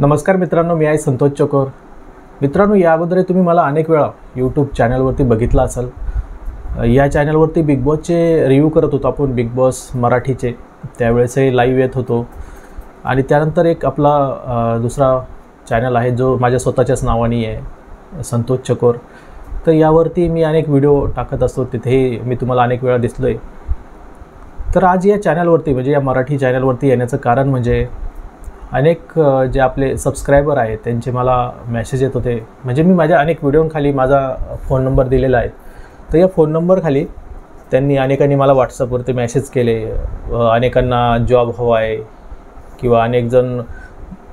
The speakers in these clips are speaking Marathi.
नमस्कार मित्रांनो, मी आहे संतोष चकोर। मित्रांनो, या अगोदर तुम्ही मला अनेक वेळा यूट्यूब चॅनलवरती बघितलं असेल। या चॅनलवरती बिग बॉसचे रिव्ह्यू करत होतो आपण, बिग बॉस मराठीचे। त्यावेळेसही लाईव्ह येत होतो आणि त्यानंतर एक आपला दुसरा चॅनल आहे जो माझ्या स्वतःच्याच नावाने आहे, संतोष चकोर। तर यावरती मी अनेक व्हिडिओ टाकत असतो, तिथे मी तुम्हाला अनेक वेळा दिसलोय। तर आज या चॅनलवरती म्हणजे या मराठी चॅनलवरती येण्याचं कारण म्हणजे अनेक जे आपले सबस्क्रायबर आहेत त्यांचे मला मेसेज येत होते। म्हणजे मी माझ्या अनेक व्हिडिओखाली माझा फोन नंबर दिलेला आहे, तर या फोन नंबरखाली त्यांनी अनेकांनी मला व्हॉट्सअपवरती मेसेज केले। अनेकांना जॉब हवा आहे किंवा अनेक जण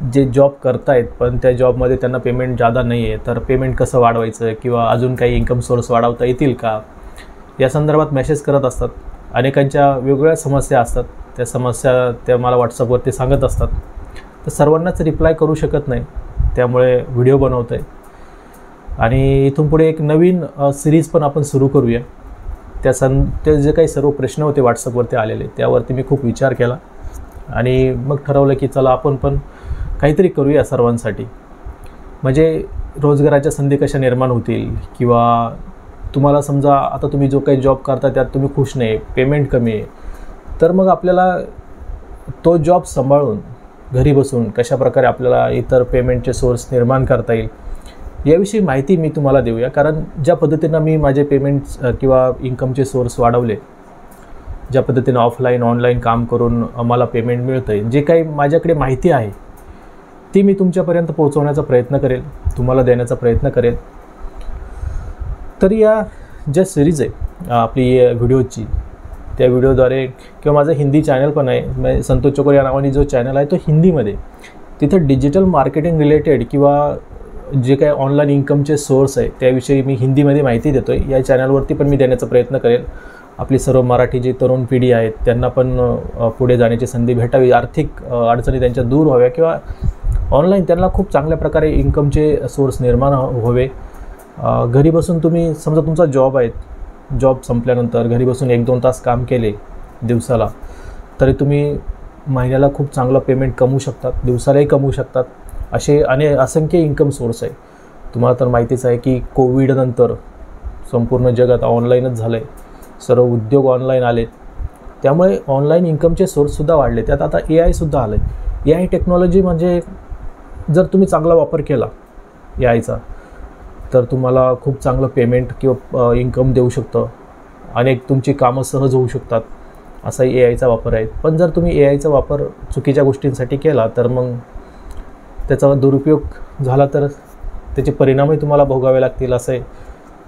जे जॉब करतायत पण त्या जॉबमध्ये त्यांना पेमेंट ज़्यादा नाही आहे, तर पेमेंट कसं वाढवायचं किंवा अजून काही इन्कम सोर्स वाढवता येतील का, या संदर्भात मेसेज करत असतात। अनेकांच्या वेगवेगळ्या समस्या असतात, त्या समस्या त्या मला व्हॉट्सअपवरती सांगत असतात। तर सर्वांनाच रिप्लाय करू शकत नाही, त्यामुळे व्हिडिओ बनवतो आहे। आणि इथून पुढे एक नवीन सिरीज पण आपण सुरू करूया। ते जे काही सर्व प्रश्न होते व्हॉट्सअपवरती आलेले, त्यावरती मी खूप विचार केला आणि मग ठरवलं की चला आपण पण काहीतरी करूया सर्वांसाठी। म्हणजे रोजगाराच्या संधी कशा निर्माण होतील, किंवा तुम्हाला समजा आता तुम्ही जो काही जॉब करता त्यात तुम्ही खुश नाही, पेमेंट कमी आहे, तर मग आपल्याला तो जॉब सांभाळून घरी बसून कशा प्रकारे आपल्याला इतर पेमेंटचे सोर्स निर्माण करता येईल याविषयी माहिती मी तुम्हाला देऊया। कारण ज्या पद्धतीनं मी माझे पेमेंट्स किंवा इन्कमचे सोर्स वाढवले, ज्या पद्धतीनं ऑफलाईन ऑनलाईन काम करून मला पेमेंट मिळतं आहे, जे काही माझ्याकडे माहिती आहे ती मी तुमच्यापर्यंत पोहोचवण्याचा प्रयत्न करेल, तुम्हाला देण्याचा प्रयत्न करेल। तर या ज्या सिरीज आहे आपली व्हिडिओची, त्या व्हिडिओद्वारे किंवा माझं हिंदी चॅनल पण आहे, मैं संतोष चकोर या नावाने जो चॅनल आहे तो हिंदीमध्ये, तिथं डिजिटल मार्केटिंग रिलेटेड किंवा जे काही ऑनलाईन इन्कमचे सोर्स आहे त्याविषयी मी हिंदीमध्ये माहिती देतो आहे। या चॅनलवरती पण मी देण्याचा प्रयत्न करेल। आपली सर्व मराठी जी तरुण पिढी आहेत त्यांना पण पुढे जाण्याची संधी भेटावी, आर्थिक अडचणी त्यांच्या दूर व्हाव्या किंवा ऑनलाईन त्यांना खूप चांगल्या प्रकारे इन्कमचे सोर्स निर्माण व्हावे। घरी बसून तुम्ही समजा तुमचा जॉब आहे, जॉब संपल्यानंतर घरी बसून 1-2 तास काम केले दिवसाला, तरी तुम्ही महिन्याला खूप चांगलं पेमेंट कमवू शकतात, दिवसालाही कमवू शकतात। असे असंख्य इन्कम सोर्स आहे। तुम्हाला तर माहितीच आहे की कोविडनंतर संपूर्ण जग आता ऑनलाईनच झालं आहे, सर्व उद्योग ऑनलाईन आलेत, त्यामुळे ऑनलाईन इन्कमचे सोर्ससुद्धा वाढले। त्यात आता AI सुद्धा आलं आहे। AI टेक्नॉलॉजी म्हणजे जर तुम्ही चांगला वापर केला AIचा, तर तुम्हाला खूप चांगलं पेमेंट किंवा इन्कम देऊ शकतं, अनेक तुमची कामं सहज होऊ शकतात, असाही AIचा वापर आहे। पण जर तुम्ही AIचा वापर चुकीच्या गोष्टींसाठी केला तर मग त्याचा दुरुपयोग झाला तर त्याचे परिणामही तुम्हाला भोगावे लागतील, असं आहे।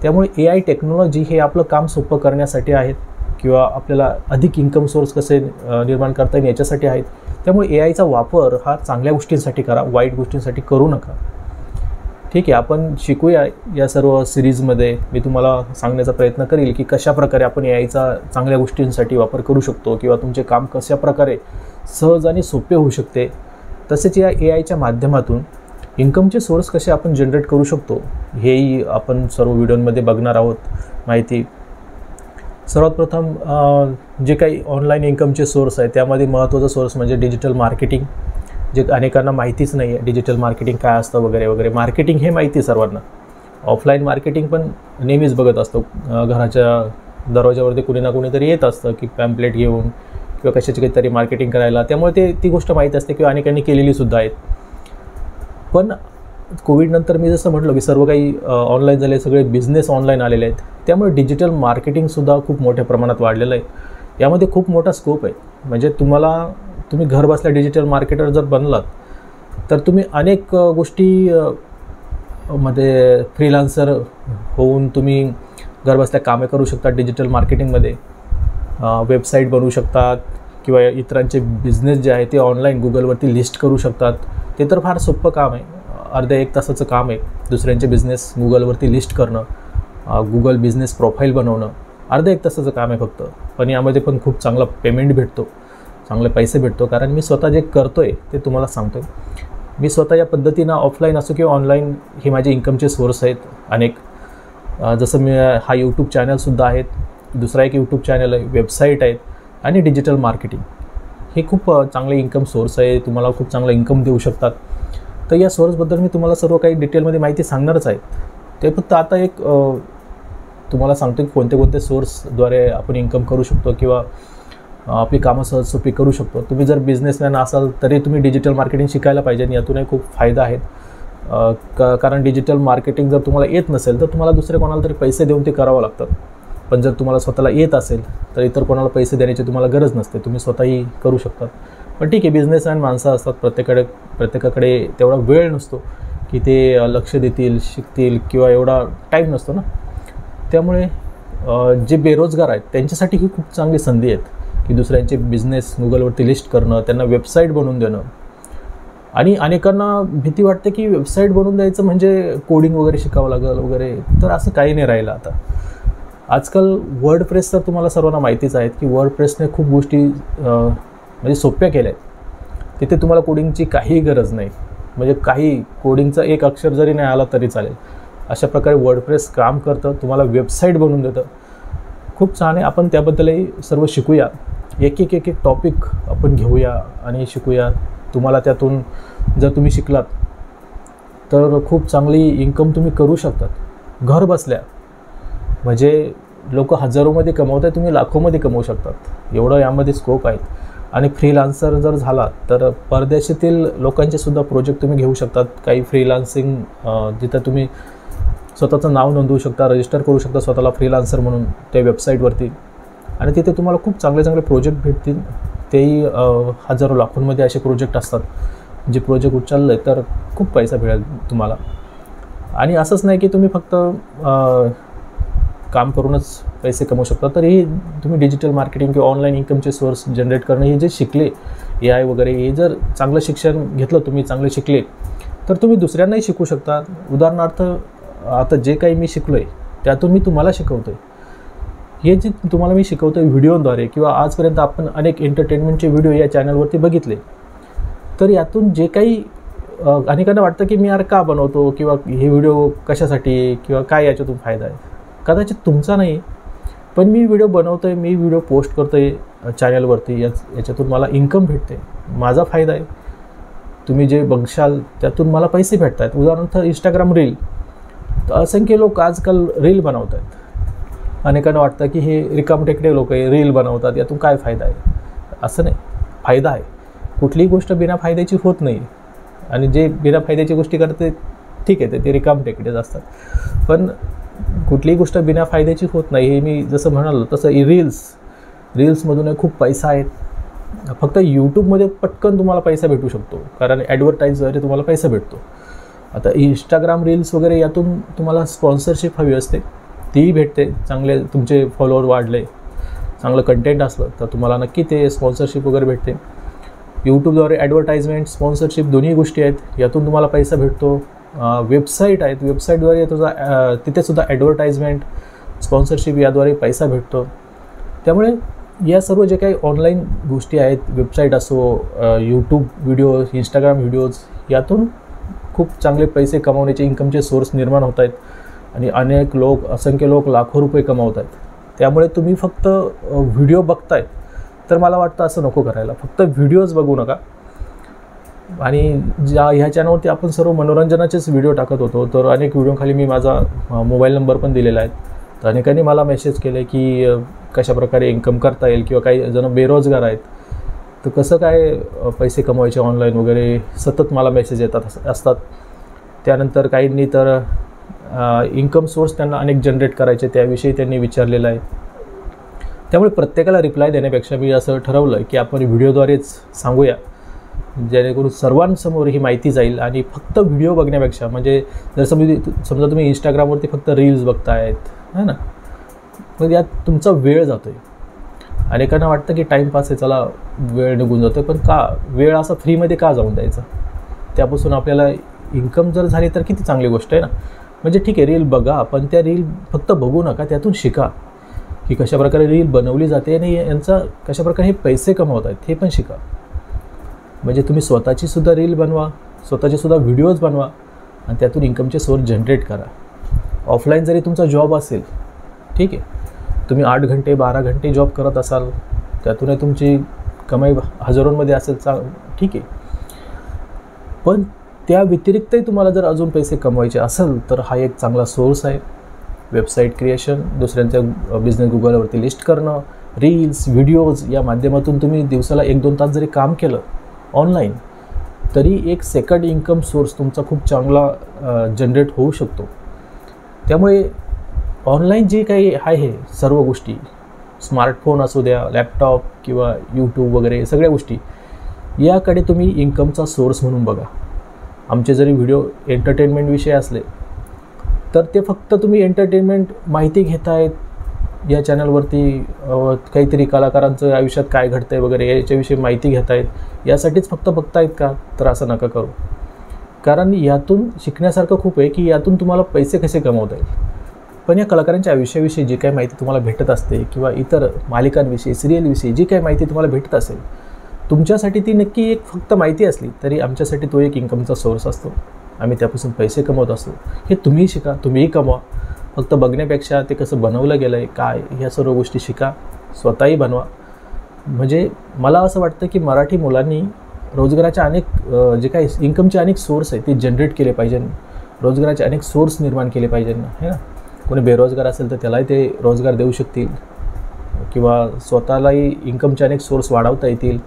त्यामुळे AI टेक्नॉलॉजी हे आपलं काम सोपं करण्यासाठी आहेत किंवा आपल्याला अधिक इन्कम सोर्स कसे निर्माण करता येईल याच्यासाठी आहेत। त्यामुळे AIचा वापर हा चांगल्या गोष्टींसाठी करा, वाईट गोष्टींसाठी करू नका। ठीक आहे, आपण शिकूया या सर्व सिरीजमध्ये। मी तुम्हाला सांगण्याचा प्रयत्न करेल की कशा प्रकारे आपण AIचा चांगल्या गोष्टींसाठी वापर करू शकतो किंवा तुमचे काम कशा प्रकारे सहज आणि सोपे होऊ शकते। तसेच या AIच्या माध्यमातून इन्कमचे सोर्स कसे आपण जनरेट करू शकतो हेही आपण सर्व व्हिडिओमध्ये बघणार आहोत माहिती। सर्वात प्रथम जे काही ऑनलाईन इन्कमचे सोर्स आहे त्यामध्ये महत्त्वाचा सोर्स म्हणजे डिजिटल मार्केटिंग, जे अनेकांना माहितीच नाही आहे डिजिटल मार्केटिंग काय असतं वगैरे वगैरे। मार्केटिंग हे माहिती आहे सर्वांना, ऑफलाईन मार्केटिंग पण नेहमीच बघत असतो, घराच्या दरवाजावरती कुणी ना कुणीतरी येत असतं की पॅम्पलेट घेऊन किंवा कशाची काहीतरी मार्केटिंग करायला, त्यामुळे ती गोष्ट माहीत असते किंवा अनेकांनी केलेली सुद्धा आहेत। पण कोविडनंतर मी जसं म्हटलं की सर्व काही ऑनलाईन झाले, सगळे बिझनेस ऑनलाईन आलेले आहेत, त्यामुळे डिजिटल मार्केटिंगसुद्धा खूप मोठ्या प्रमाणात वाढलेलं आहे। यामध्ये खूप मोठा स्कोप आहे। म्हणजे तुम्ही घर बसल्या डिजिटल मार्केटर जर बनलात तर तुम्ही अनेक गोष्टी मध्ये फ्रीलान्सर होऊन तुम्ही घर बसल्या कामे करू शकता डिजिटल मार्केटिंगमध्ये। वेबसाईट बनवू शकतात किंवा इतरांचे बिझनेस जे आहे ते ऑनलाईन गुगलवरती लिस्ट करू शकतात। ते तर फार सोपं काम आहे, अर्ध्या 1 तासाचं काम आहे दुसऱ्यांचे बिझनेस गुगलवरती लिस्ट करणं, गुगल बिझनेस प्रोफाईल बनवणं, अर्ध्या 1 तासाचं काम आहे फक्त। पण यामध्ये पण खूप चांगला पेमेंट भेटतो, चांगले पैसे भेटतो। कारण मी स्वतः जे करतो आहे ते तुम्हाला सांगतो आहे। मी स्वतः या पद्धतीनं ऑफलाईन असो किंवा ऑनलाईन हे माझे इन्कमचे सोर्स आहेत अनेक। जसं मी हा यूट्यूब चॅनलसुद्धा आहेत, दुसरा एक यूट्यूब चॅनल आहे, वेबसाईट आहेत आणि डिजिटल मार्केटिंग, हे खूप चांगले इन्कम सोर्स आहे, तुम्हाला खूप चांगलं इन्कम देऊ शकतात। तर या सोर्सबद्दल मी तुम्हाला सर्व काही डिटेलमध्ये माहिती सांगणारच आहे. ते फक्त आता एक तुम्हाला सांगतो की कोणते कोणते सोर्सद्वारे आपण इन्कम करू शकतो किंवा आपली कामं सहज सोपी करू शकतो. तुम्ही जर बिझनेसमॅन असाल तरी तुम्ही डिजिटल मार्केटिंग शिकायला पाहिजे आणि यातूनही खूप फायदा आहेत. कारण डिजिटल मार्केटिंग जर तुम्हाला येत नसेल तर तुम्हाला दुसरे कोणाला तरी पैसे देऊन ते करावं लागतं. पण जर तुम्हाला स्वतःला येत असेल तर इतर कोणाला पैसे देण्याची तुम्हाला गरज नसते, तुम्ही स्वतःही करू शकता. पण ठीक आहे, बिझनेसमॅन माणसं असतात, प्रत्येकाकडे तेवढा वेळ नसतो की ते लक्ष देतील, शिकतील किंवा एवढा टाईम नसतो ना. त्यामुळे जे बेरोजगार आहेत त्यांच्यासाठी ही खूप चांगली संधी आहेत की दुसऱ्यांचे बिझनेस गुगलवरती लिस्ट करणं, त्यांना वेबसाईट बनवून देणं. आणि अनेकांना भीती वाटते की वेबसाईट बनवून द्यायचं म्हणजे कोडिंग वगैरे शिकावं लागेल वगैरे, तर असं काही नाही राहिलं आता. आजकाल वर्डप्रेस तर तुम्हाला सर्वांना माहितीच आहेत की वर्डप्रेसने खूप गोष्टी म्हणजे सोप्या केल्या आहेत. तिथे तुम्हाला कोडिंगची काही गरज नाही, म्हणजे काही कोडिंगचा एक अक्षर जरी नाही आला तरी चालेल. अशा प्रकारे वर्डप्रेस काम करतं, तुम्हाला वेबसाईट बनवून देतं. खूप छान आहे. आपण त्याबद्दलही सर्व शिकूया. एक टॉपिक आपण घेऊया आणि शिकूया. तुम्हाला त्यातून जर तुम्ही शिकलात तर खूप चांगली इन्कम तुम्ही करू शकतात घर बसल्या. म्हणजे लोक हजारोमध्ये कमवत आहेत, तुम्ही लाखोमध्ये कमवू शकतात. एवढं यामध्ये स्कोप आहेत. आणि फ्रीलान्सर जर झाला तर परदेशातील लोकांचे सुद्धा प्रोजेक्ट तुम्ही घेऊ शकतात. काही फ्रीलान्सिंग जिथं तुम्ही स्वतःचं नाव नोंदवू शकता, रजिस्टर करू शकता स्वतःला फ्रीलान्सर म्हणून त्या वेबसाईटवरती. आणि तिथे तुम्हाला खूप चांगले चांगले प्रोजेक्ट भेटतील. तेही हजारो लाखोंमध्ये असे प्रोजेक्ट असतात. जे प्रोजेक्ट उचलले तर खूप पैसा मिळेल तुम्हाला. आणि असंच नाही की तुम्ही फक्त काम करूनच पैसे कमवू शकता, तर ही तुम्ही डिजिटल मार्केटिंग किंवा ऑनलाईन इन्कमचे सोर्स जनरेट करणं, हे जे शिकले AI वगैरे, हे जर चांगलं शिक्षण घेतलं, तुम्ही चांगले शिकले तर तुम्ही दुसऱ्यांनाही शिकू शकता. उदाहरणार्थ आता जे काही मी शिकलो आहे त्यातून मी तुम्हाला शिकवतो आहे. हे जे तुम्हाला मी शिकवतो आहे व्हिडिओद्वारे किंवा आजपर्यंत आपण अनेक एंटरटेनमेंटचे व्हिडिओ या चॅनलवरती बघितले, तर यातून जे काही अनेकांना वाटतं की मी यार का बनवतो किंवा हे व्हिडिओ कशासाठी किंवा काय याच्यातून फायदा आहे. कदाचित तुमचा नाही, पण मी व्हिडिओ बनवतो आहे, मी व्हिडिओ पोस्ट करतो आहे चॅनलवरती, याच्यातून मला इन्कम भेटते, माझा फायदा आहे. तुम्ही जे बघशाल त्यातून मला पैसे भेटत आहेत. उदाहरणार्थ इंस्टाग्राम रील, तर असंख्य लोक आजकाल रील बनवत आहेत. अनेकांना वाटतं की हे रिकामटेकडे लोक आहे, रील बनवतात, यातून काय फायदा आहे. असं नाही, फायदा आहे. कुठलीही गोष्ट बिना फायद्याची होत नाही. आणि जे बिना फायद्याची गोष्टी करते ठीक आहे, ते रिकामटेकडेच असतात. पण कुठलीही गोष्ट बिना फायद्याची होत नाही. हे मी जसं म्हणालो तसं रील्समधून खूप पैसा आहे. फक्त यूट्यूबमध्ये पटकन तुम्हाला पैसा भेटू शकतो, कारण ॲडव्हर्टाईजद्वारे तुम्हाला पैसा भेटतो. आता इंस्टाग्राम रील्स वगैरे यातून तुम्हाला स्पॉन्सरशिप हवी असते, तीही भेटते. चांगले तुमचे फॉलोअर वाढले, चांगलं कंटेंट असलं तर तुम्हाला नक्की ते स्पॉन्सरशिप वगैरे भेटते. यूट्यूबद्वारे ॲडव्हर्टाईजमेंट, स्पॉन्सरशिप दोन्ही गोष्टी आहेत, यातून तुम्हाला पैसा भेटतो. वेबसाईट आहेत, वेबसाईटद्वारे तिथेसुद्धा ॲडव्हर्टाईजमेंट, स्पॉन्सरशिप याद्वारे पैसा भेटतो. त्यामुळे या सर्व जे काही ऑनलाईन गोष्टी आहेत, वेबसाईट असो, यूट्यूब व्हिडिओज, इंस्टाग्राम व्हिडिओज, यातून खूप चांगले पैसे कमावण्याचे इन्कमचे सोर्स निर्माण होत आहेत. आणि असंख्य लोक लाखो रुपये कमावत आहेत. त्यामुळे तुम्ही फक्त व्हिडिओ बघतायत तर मला वाटतं असं नको करायला. फक्त व्हिडिओज बघू नका. आणि ह्या चॅनलवरती आपण सर्व मनोरंजनाचेच व्हिडिओ टाकत होतो, तर अनेक व्हिडिओखाली मी माझा मोबाईल नंबर पण दिलेला आहे. तर अनेकांनी मला मेसेज केले की कशाप्रकारे इन्कम करता येईल, किंवा काही जण बेरोजगार आहेत तर कसं काय पैसे कमवायचे ऑनलाईन वगैरे, सतत मला मेसेज येतात असतात. त्यानंतर काहींनी तर इन्कम सोर्स त्यांना अनेक जनरेट करायचे, त्याविषयी त्यांनी विचारलेलं आहे. त्यामुळे प्रत्येकाला रिप्लाय देण्यापेक्षा मी असं ठरवलं की आपण व्हिडिओद्वारेच सांगूया, जेणेकरून सर्वांसमोर ही माहिती जाईल. आणि फक्त व्हिडिओ बघण्यापेक्षा, म्हणजे जर समजा तुम्ही इंस्टाग्रामवरती फक्त रील्स बघतायत है ना, मग यात तुमचा वेळ जातो आहे. अनेकांना वाटतं की टाईमपास आहे, चला वेळ निघून जातो आहे, पण का वेळ असा फ्रीमध्ये का जाऊन द्यायचा. त्यापासून आपल्याला इन्कम जर झाली तर किती चांगली गोष्ट आहे ना. म्हणजे ठीक आहे, रील बघा, पण त्या रील फक्त बघू नका, त्यातून शिका की कशाप्रकारे रील बनवली जाते आणि यांचा कशाप्रकारे हे पैसे कमवत आहेत हे पण शिका. म्हणजे तुम्ही स्वतःचीसुद्धा रील बनवा, स्वतःचेसुद्धा व्हिडिओज बनवा आणि त्यातून इन्कमचे सोर्स जनरेट करा. ऑफलाईन जरी तुमचा जॉब असेल, ठीक आहे, तुम्ही 8 घंटे 12 घंटे जॉब करत असाल, त्यातूनही तुमची कमाई हजारोंमध्ये असेल, ठीक आहे. पण त्या व्यतिरिक्तही तुम्हाला जर अजून पैसे कमवायचे असेल तर हा एक चांगला सोर्स आहे. वेबसाईट क्रिएशन, दुसऱ्यांचा बिझनेस गुगलवरती लिस्ट करणं, रील्स, व्हिडिओज या माध्यमातून तुम्ही दिवसाला 1-2 तास जरी काम केलं ऑनलाईन तरी एक सेकंड इन्कम सोर्स तुमचा खूप चांगला जनरेट होऊ शकतो. त्यामुळे ऑनलाईन जे काही आहे सर्व गोष्टी, स्मार्टफोन असू द्या, लॅपटॉप किंवा यूट्यूब वगैरे सगळ्या गोष्टी, याकडे तुम्ही इन्कमचा सोर्स म्हणून बघा. आमचे जरी व्हिडिओ एंटरटेनमेंटविषयी असले तर ते फक्त तुम्ही एंटरटेनमेंट माहिती घेतायत या चॅनलवरती, काहीतरी कलाकारांचं आयुष्यात काय घडतं आहे वगैरे याच्याविषयी माहिती घेतायत यासाठीच फक्त बघतायत का? तर असं नका करू. कारण यातून शिकण्यासारखं खूप आहे की यातून तुम्हाला पैसे कसे कमवता येईल. पण या कलाकारांच्या आयुष्याविषयी जी काही माहिती तुम्हाला भेटत असते किंवा इतर मालिकांविषयी, सिरियलविषयी जी काही माहिती तुम्हाला भेटत असेल, तुमच्यासाठी ती नक्की एक फक्त माहिती असली तरी आमच्यासाठी तो एक इन्कमचा सोर्स असतो. आम्ही त्यापासून पैसे कमवत असतो. हे तुम्हीही शिका, तुम्हीही कमवा. फक्त बघण्यापेक्षा ते कसं बनवलं गेलं आहे, काय, ह्या सर्व गोष्टी शिका, स्वतःही बनवा. म्हणजे मला असं वाटतं की मराठी मुलांनी रोजगाराच्या अनेक जे काही इन्कमचे अनेक सोर्स आहेत ते जनरेट केले पाहिजे. रोजगाराचे अनेक सोर्स निर्माण केले पाहिजे ना, है ना. कोणी बेरोजगार असेल तर त्यालाही ते रोजगार देऊ शकतील किंवा स्वतःलाही इन्कमचे अनेक सोर्स वाढवता येतील.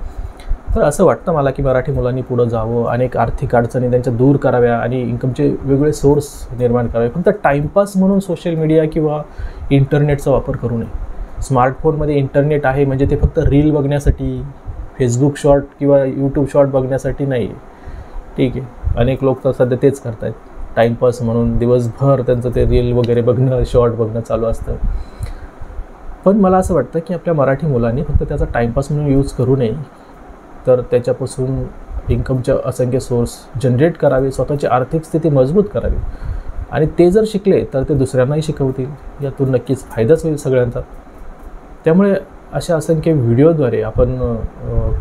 तर असं वाटतं मला की मराठी मुलांनी पुढं जावं, अनेक आर्थिक अडचणी त्यांच्या दूर कराव्या आणि इन्कमचे वेगवेगळे सोर्स निर्माण करावे. फक्त टाईमपास म्हणून सोशल मीडिया किंवा इंटरनेटचा वापर करू नये. स्मार्टफोनमध्ये इंटरनेट आहे म्हणजे ते फक्त रील बघण्यासाठी, फेसबुक शॉर्ट किंवा यूट्यूब शॉर्ट बघण्यासाठी नाही. ठीक आहे, अनेक लोक तर सध्या तेच करत आहेत. टाईमपास म्हणून दिवसभर त्यांचं ते रील वगैरे बघणं, शॉर्ट बघणं चालू असतं. पण मला असं वाटतं की आपल्या मराठी मुलांनी फक्त त्याचा टाईमपास म्हणून यूज करू नये, तर त्याच्यापासून इन्कमचे असंख्य सोर्स जनरेट करावे, स्वतःची आर्थिक स्थिती मजबूत करावी आणि ते जर शिकले तर ते दुसऱ्यांनाही शिकवतील. यातून नक्कीच फायदाच होईल सगळ्यांचा. त्यामुळे अशा असंख्य व्हिडिओद्वारे आपण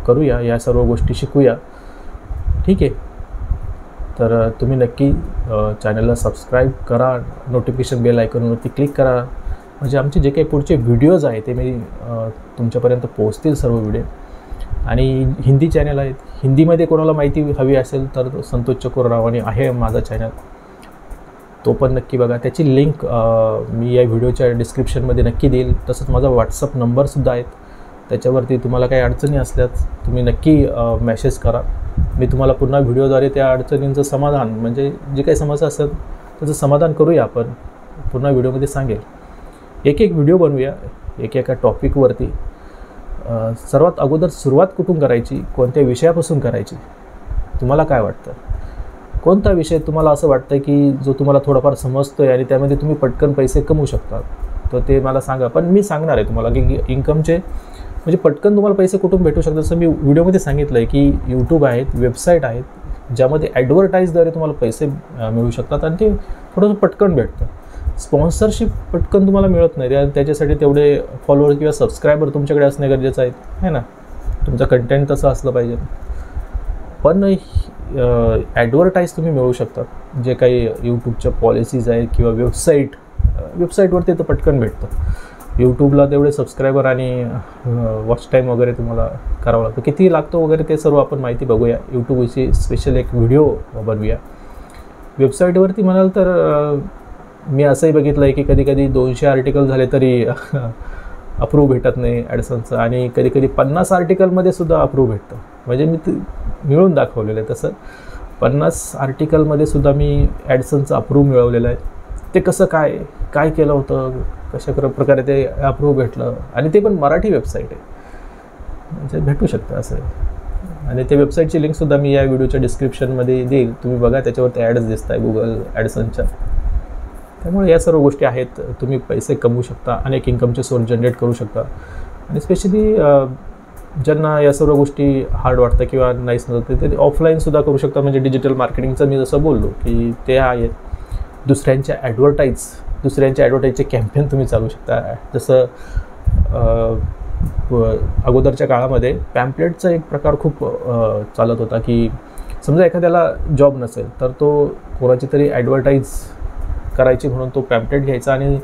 करूया, या सर्व गोष्टी शिकूया. ठीक आहे, तर तुम्ही नक्की चॅनलला सबस्क्राईब करा, नोटिफिकेशन बेल आयकॉनवरती क्लिक करा, म्हणजे आमचे जे काही पुढचे व्हिडिओज आहेत ते मी तुमच्यापर्यंत पोहोचतील सर्व व्हिडिओ. आणि हिंदी चॅनल आहेत, हिंदीमध्ये कोणाला माहिती हवी असेल तर संतोष चकोर रावानी आहे माझा चॅनल, तो पण नक्की बघा. त्याची लिंक मी या व्हिडिओच्या डिस्क्रिप्शनमध्ये नक्की देईल. तसंच माझा व्हॉट्सअप नंबरसुद्धा आहेत, त्याच्यावरती तुम्हाला काही अडचणी असल्यास तुम्ही नक्की मेसेज करा. मी तुम्हाला पुन्हा व्हिडिओद्वारे त्या अडचणींचं समाधान, म्हणजे जे काही समस्या असेल त्याचं समाधान करूया आपण, पुन्हा व्हिडिओमध्ये सांगेल. एक व्हिडिओ बनवूया एका टॉपिकवरती. सर्वात अगोदर सुरुवात कुठून करायची, कोणत्या विषयापासून करायची, तुम्हाला काय वाटतं? कोणता विषय तुम्हाला असं वाटतं की जो तुम्हाला थोडाफार समजतो आहे आणि त्यामध्ये तुम्ही पटकन पैसे कमवू शकता, तर ते मला सांगा. पण मी सांगणार आहे तुम्हाला की इन्कमचे म्हणजे पटकन तुम्हाला पैसे कुठून भेटू शकतात. जसं मी व्हिडिओमध्ये सांगितलं आहे की यूट्यूब आहेत, वेबसाईट आहेत, ज्यामध्ये ॲडव्हर्टाईजद्वारे तुम्हाला पैसे मिळू शकतात आणि ते थोडंसं पटकन भेटतं. स्पॉन्सरशिप पटकन तुम्हाला मिळत नाही, त्याच्यासाठी तेवढे फॉलोअर किंवा सबस्क्रायबर तुमच्याकडे असणे गरजेचं आहे ना. तुमचं कंटेंट तसं असलं पाहिजे. पण ॲडव्हर्टाईज तुम्ही मिळवू शकता. जे काही यूट्यूबच्या पॉलिसीज आहेत किंवा वेबसाईटवरती तर पटकन भेटतं. यूट्यूबला तेवढे सबस्क्रायबर आणि वॉच टाईम वगैरे तुम्हाला करावं लागतं. किती लागतो वगैरे ते सर्व आपण माहिती बघूया. यूट्यूबविषयी स्पेशल एक व्हिडिओ बनवूया. वेबसाईटवरती म्हणाल तर मी असंही बघितलं आहे की कधी 200 आर्टिकल झाले तरी अप्रूव्ह भेटत नाही ॲडसनचं, आणि कधी 50 आर्टिकलमध्ये सुद्धा अप्रूव्ह भेटतं. म्हणजे मी ते मिळून दाखवलेलं आहे. तसं 50 आर्टिकलमध्ये सुद्धा मी ॲडसनचं अप्रूव्ह मिळवलेलं आहे. ते कसं काय केलं होतं, कशा प्रकारे ते अप्रूव्ह भेटलं, आणि ते पण मराठी वेबसाईट आहे, म्हणजे भेटू शकतं असं. आणि त्या वेबसाईटची लिंकसुद्धा मी या व्हिडिओच्या डिस्क्रिप्शनमध्ये देईल, तुम्ही बघा. त्याच्यावरती ॲड्स दिसत आहे गुगल ॲडसनच्या. त्यामुळे या सर्व गोष्टी आहेत, तुम्ही पैसे कमवू शकता, अनेक इन्कमचे सोर्स जनरेट करू शकता. आणि स्पेशली ज्यांना या सर्व गोष्टी हार्ड वाटतं किंवा नाही समजत ते ऑफलाईनसुद्धा करू शकता. म्हणजे डिजिटल मार्केटिंगचं मी जसं बोललो की ते आहेत. दुसऱ्यांच्या ॲडव्हर्टाईजचे कॅम्पेन तुम्ही चालू शकता. जसं अगोदरच्या काळामध्ये पॅम्पलेटचा एक प्रकार खूप चालत होता की समजा एखाद्याला जॉब नसेल तर तो कोणाची तरी ॲडव्हर्टाईज करायची म्हणून तो पॅम्पलेट घ्यायचा, आणि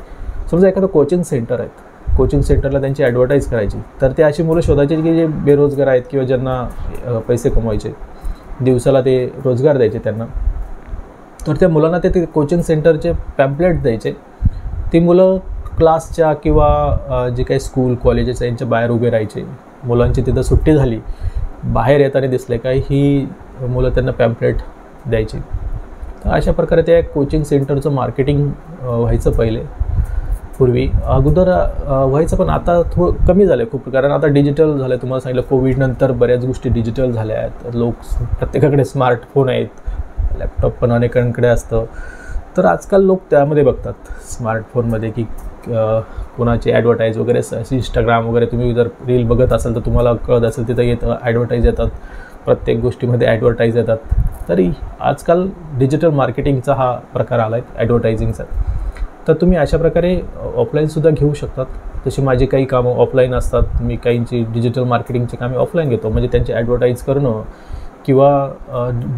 समजा एखादं कोचिंग सेंटर आहेत, कोचिंग सेंटरला त्यांची ॲडव्हर्टाईज करायची. तर ते अशी मुलं शोधायची की जे बेरोजगार आहेत किंवा ज्यांना पैसे कमवायचे, दिवसाला ते रोजगार द्यायचे त्यांना. तर त्या मुलांना ते कोचिंग सेंटरचे पॅम्पलेट द्यायचे. ती मुलं क्लासच्या किंवा जे काही स्कूल कॉलेजेस यांच्या बाहेर उभे राहायचे. मुलांची तिथं सुट्टी झाली, बाहेर येताना दिसले काय ही मुलं त्यांना पॅम्पलेट द्यायची. तर अशा प्रकारे त्या कोचिंग सेंटरचं मार्केटिंग व्हायचं पहिले, पूर्वी अगोदर व्हायचं, पण आता थोडं कमी झालं आहे खूप, कारण आता डिजिटल झालं आहे. तुम्हाला सांगितलं कोविडनंतर बऱ्याच गोष्टी डिजिटल झाल्या आहेत. प्रत्येकाकडे स्मार्टफोन आहेत, लॅपटॉप पण अनेकांकडे असतं. तर आजकाल लोक त्यामध्ये बघतात स्मार्टफोनमध्ये की कोणाची ॲडव्हर्टाईज वगैरे, इंस्टाग्राम वगैरे तुम्ही जर रील बघत असाल तर तुम्हाला कळत असेल तिथं येतं ॲडव्हर्टाईज येतात, प्रत्येक गोष्टीमध्ये ॲडव्हर्टाईज येतात. तरी आजकाल डिजिटल मार्केटिंगचा हा प्रकार आला आहे ॲडव्हर्टायझिंगचा. तर तुम्ही अशा प्रकारे ऑफलाईनसुद्धा घेऊ शकतात. तशी माझी काही कामं ऑफलाईन असतात, मी काहींची डिजिटल मार्केटिंगची कामे ऑफलाईन घेतो. म्हणजे त्यांची ॲडव्हर्टाईज करणं किंवा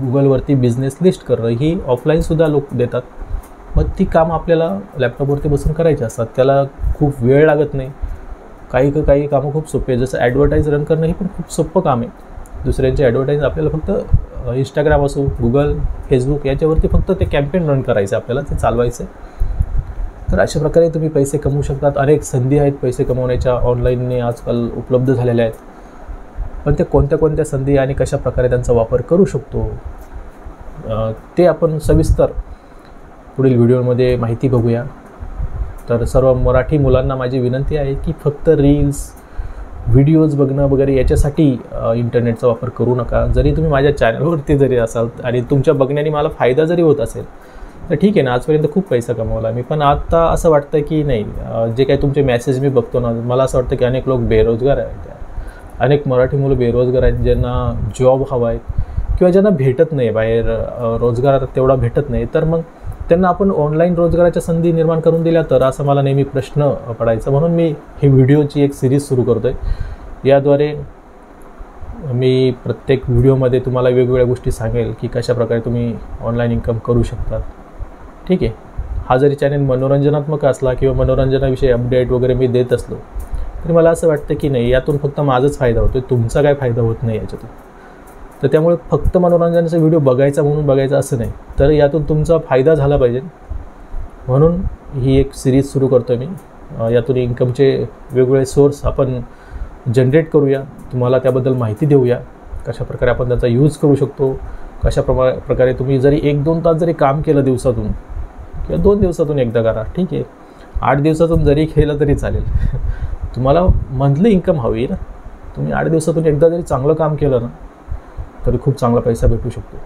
गुगलवरती बिझनेस लिस्ट करणं ही ऑफलाईनसुद्धा लोक देतात. मग ती कामं आपल्याला लॅपटॉपवरती बसून करायची असतात, त्याला खूप वेळ लागत नाही. काही कामं खूप सोपी आहे. जसं ॲडव्हर्टाईज रन करणं ही पण खूप सोपं काम आहे. दुसऱ्यांची ॲडव्हर्टाईज आपल्याला फक्त इंस्टाग्राम असो, गुगल, फेसबुक याच्यावरती फक्त ते कॅम्पेन रन करायचं, आपल्याला ते चालवायचं. तर अशा प्रकारे तुम्ही पैसे कमवू शकतात. अनेक संधी आहेत पैसे कमवण्याच्या, ऑनलाईनने आजकाल उपलब्ध झालेल्या आहेत. पण ते कोणत्या संधी आणि कशा प्रकारे त्यांचा वापर करू शकतो ते आपण सविस्तर पुढील व्हिडिओमध्ये माहिती बघूया. तर सर्व मराठी मुलांना माझी विनंती आहे की फक्त रील्स, व्हिडिओज बघणं वगैरे याच्यासाठी इंटरनेटचा वापर करू नका. जरी तुम्ही माझ्या चॅनलवरती जरी असाल आणि तुमच्या बघण्याने मला फायदा जरी होत असेल तर ठीक आहे ना, आजपर्यंत खूप पैसा कमवला मी. पण आता असं वाटतं की नाही, जे काही तुमचे मेसेज मी बघतो ना, मला असं वाटतं की अनेक लोक बेरोजगार आहेत, अनेक मराठी मुलं बेरोजगार आहेत, ज्यांना जॉब हवा आहे किंवा ज्यांना भेटत नाही, बाहेर रोजगार तेवढा भेटत नाही. तर मग त्यांना आपण ऑनलाईन रोजगाराच्या संधी निर्माण करून दिल्या तर, असा मला नेहमी प्रश्न पडायचा. म्हणून मी ही व्हिडिओची एक सिरीज सुरू करतो आहे. याद्वारे मी प्रत्येक व्हिडिओमध्ये तुम्हाला वेगवेगळ्या गोष्टी सांगेल की कशाप्रकारे तुम्ही ऑनलाईन इन्कम करू शकता. ठीक आहे. हा जरी चॅनल मनोरंजनात्मक असला किंवा मनोरंजनाविषयी अपडेट वगैरे मी देत असलो तरी मला असं वाटतं की नाही, यातून फक्त माझाच फायदा होतो, तुमचा काय फायदा होत नाही याच्यातून. तर त्यामुळे फक्त मनोरंजनाचा व्हिडिओ बघायचा म्हणून बघायचा असं नाही, तर यातून तुमचा फायदा झाला पाहिजे. म्हणून ही एक सिरीज सुरू करतो मी. यातून इन्कमचे वेगवेगळे सोर्स आपण जनरेट करूया, तुम्हाला त्याबद्दल माहिती देऊया, कशाप्रकारे आपण त्याचा यूज करू शकतो, प्रकारे तुम्ही जरी 1-2 तास जरी काम केलं दिवसातून किंवा 2 दिवसातून एकदा करा, ठीक आहे, 8 दिवसातून जरी केलं तरी चालेल. तुम्हाला मंथली इन्कम हवी ना, तुम्ही 8 दिवसातून एकदा जरी चांगलं काम केलं ना तरी खूप चांगला पैसा भेटू शकतो.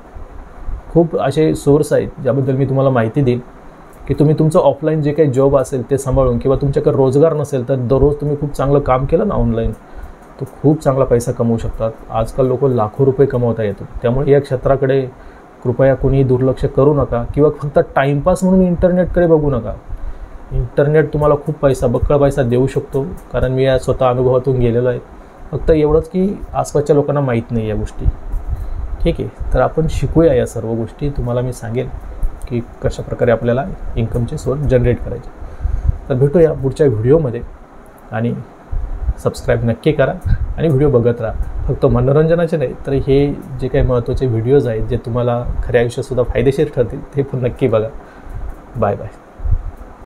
खूप असे सोर्स आहेत ज्याबद्दल मी तुम्हाला माहिती देईन की तुम्ही तुमचं ऑफलाईन जे काही जॉब असेल ते सांभाळून, किंवा तुमच्याकडे रोजगार नसेल तर दररोज तुम्ही खूप चांगलं काम केलं ना ऑनलाईन, तर खूप चांगला पैसा कमवू शकतात. आजकाल लोक लाखो रुपये कमवता येतात. त्यामुळे या क्षेत्राकडे कृपया कोणीही दुर्लक्ष करू नका किंवा फक्त टाईमपास म्हणून इंटरनेटकडे बघू नका. इंटरनेट तुम्हाला खूप बक्कळ पैसा देऊ शकतो, कारण मी या स्वतः अनुभवातून गेलेलो आहे. फक्त एवढंच की आसपासच्या लोकांना माहीत नाही या गोष्टी. ठीक आहे. तर आपण शिकूया या सर्व गोष्टी. तुम्हाला मी सांगेल की कशाप्रकारे आपल्याला इन्कमचे सोर्स जनरेट करायचे. तर भेटूया पुढच्या व्हिडिओमध्ये, आणि सबस्क्राईब नक्की करा आणि व्हिडिओ बघत राहा. फक्त मनोरंजनाचे नाही तर हे जे काही महत्त्वाचे व्हिडिओज आहेत जे तुम्हाला खऱ्या आयुष्यातसुद्धा फायदेशीर ठरतील ते पण नक्की बघा. Bye bye.